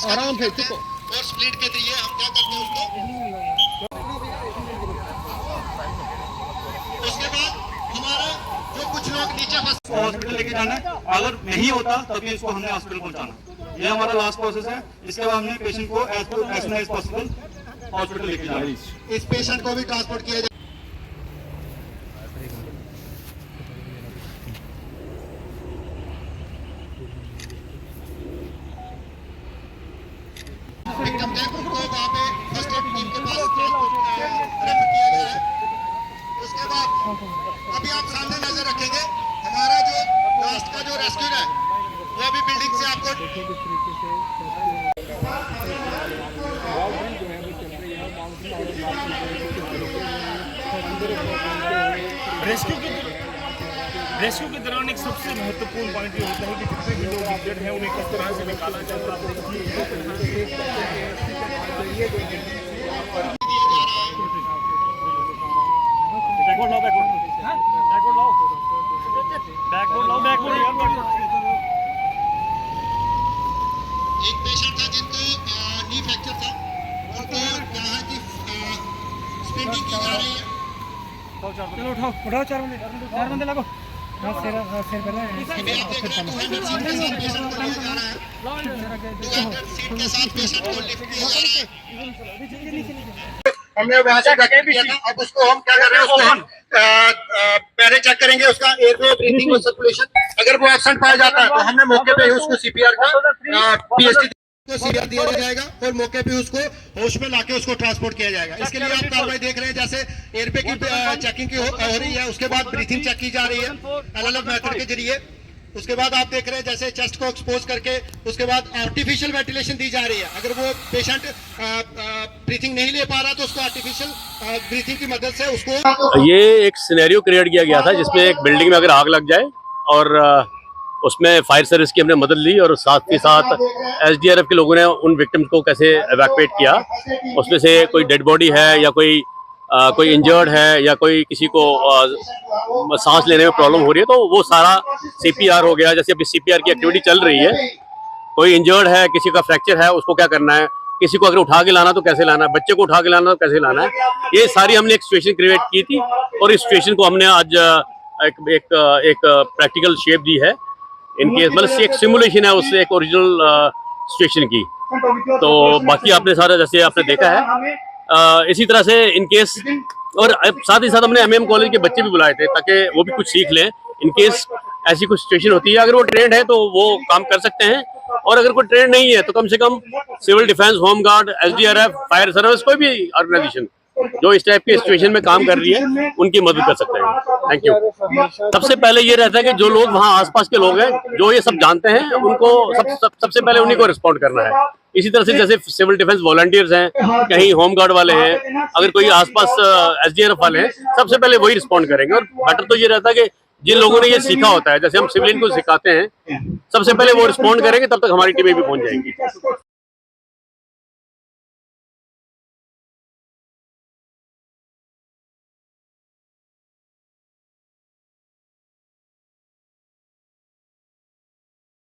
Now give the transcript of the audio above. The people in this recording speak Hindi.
आराम से चुप और स्प्लिट के जरिए हम क्या करते हैं उसके बाद हमारा जो कुछ लोग नीचे हॉस्पिटल लेके जाना है, अगर नहीं होता तभी इसको हमने हॉस्पिटल पहुंचाना। ये हमारा लास्ट प्रोसेस है। इसके बाद हमने पेशेंट को as soon as possible hospital लेके जाना है। इस पेशेंट को भी ट्रांसपोर्ट किया जाए। विक्टिम थे उनको वहाँ पे फर्स्ट एड टीम के पास रेफर किया गया है। उसके बाद अभी आप सामने नजर रखेंगे हमारा जो लास्ट का जो रेस्क्यू है वो अभी बिल्डिंग से आपको रेस्क्यू के दौरान एक सबसे महत्वपूर्ण पॉइंट ये होता है कि जितने भी लोग इंजर्ड हैं उन्हें किस तरह से निकाला जाता है। एक पेशेंट था जिनको नी फ्रैक्चर था, उनको यहाँ की स्पिंडिंग की जा रही है। चलो उठाओ चार बंदे लगो। सिर पहले अभी आप देख रहे हैं 200 सीट के साथ पेशेंट को लिया जा रहा है। 200 सीट के साथ पेशेंट को लिफ्ट किया जा रहा है। हमने वैसे रखे किया था, अब उसको हम क्या कर रहे हैं, उसको हम पहले चेक करेंगे उसका एयरवे, ब्रीथिंग और सर्कुलेशन। अगर वो एब्सेंट पाया जाता है तो हमने मौके पे ही उसको सीपीआर का पीएचडी को सीपीआर दिया जाएगा और मौके पे उसको होश में लाके उसको ट्रांसपोर्ट किया जाएगा। इसके लिए आप कार्रवाई देख रहे हैं, जैसे एयरवे की चेकिंग की हो रही है, उसके बाद ब्रीथिंग चेक की जा रही है एलएलएफ मेथड के जरिए। उसके बाद आप देख रहे हैं जैसे चेस्ट को एक्सपोज करके उसके बाद आर्टिफिशियल वेंटिलेशन दी जा रही है। अगर वो पेशेंट ब्रीथिंग नहीं ले पा रहा तो उसको आर्टिफिशियल ब्रीथिंग की मदद से उसको ये एक सिनेरियो क्रिएट किया गया था जिसमें एक बिल्डिंग में अगर आग लग जाए और उसमें फायर सर्विस की हमने मदद ली और साथ ही साथ एसडीआरएफ के लोगों ने उन विक्टिम्स को कैसे एवैक्यूएट किया। उसमें से कोई डेड बॉडी है या कोई इंजर्ड है या कोई किसी को सांस लेने में प्रॉब्लम हो रही है तो वो सारा सीपीआर हो गया। जैसे अभी सीपीआर की एक्टिविटी चल रही है, कोई इंजर्ड है, किसी का फ्रैक्चर है, उसको क्या करना है, किसी को अगर उठा के लाना तो कैसे लाना है, बच्चे को उठा के लाना तो कैसे लाना है, ये सारी हमने एक सिचुएशन क्रिएट की थी और इस सिचुएशन को हमने आज एक प्रैक्टिकल शेप दी है। इनके मतलब एक सिमुलेशन है उससे एक ओरिजिनल सिचुएशन की। तो बाकी आपने सारा जैसे आपने देखा है इसी तरह से इन केस, और साथ ही साथ हमने एमएम कॉलेज के बच्चे भी बुलाए थे ताकि वो भी कुछ सीख लें। इन केस ऐसी कुछ सिचुएशन होती है, अगर वो ट्रेंड है तो वो काम कर सकते हैं, और अगर कोई ट्रेंड नहीं है तो कम से कम civil defence, home guard, SDRF, fire service, कोई भी ऑर्गेनाइजेशन जो इस टाइप की सिचुएशन में काम कर रही है उनकी मदद कर सकते हैं। Thank you. सबसे पहले ये रहता है कि जो लोग वहाँ आसपास के लोग हैं जो ये सब जानते हैं उनको सबसे पहले उन्हीं को रिस्पॉन्ड करना है। इसी तरह से जैसे सिविल डिफेंस वॉलंटियर्स हैं, कहीं होम गार्ड वाले हैं, अगर कोई आसपास एसडीआरएफ वाले हैं, सबसे पहले वही रिस्पॉन्ड करेंगे। और बेटर तो ये रहता है कि जिन लोगों ने ये सीखा होता है, जैसे हम सिविलियन को सिखाते हैं, सबसे पहले वो रिस्पॉन्ड करेंगे, तब तक हमारी टीमें भी पहुंच जाएंगी।